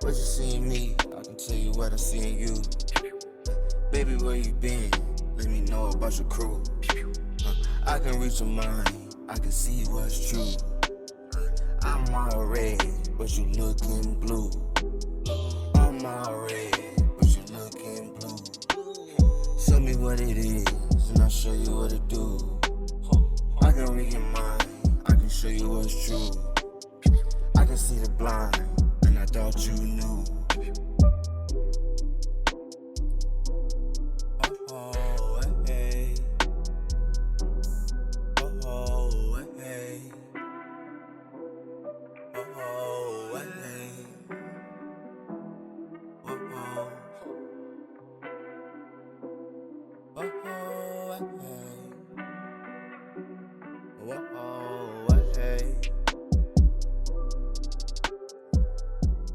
What you see in me, I can tell you what I see in you. Baby, where you been? Let me know about your crew. I can reach your mind, I can see what's true. I'm all red, but you looking blue. I'm all red, but you looking blue. Show me what it is, and I'll show you what it do. I can read your mind, I can show you what's true. I can see the blind, and I thought you knew. Oh, hey. Oh, hey. Oh, hey. Oh, hey.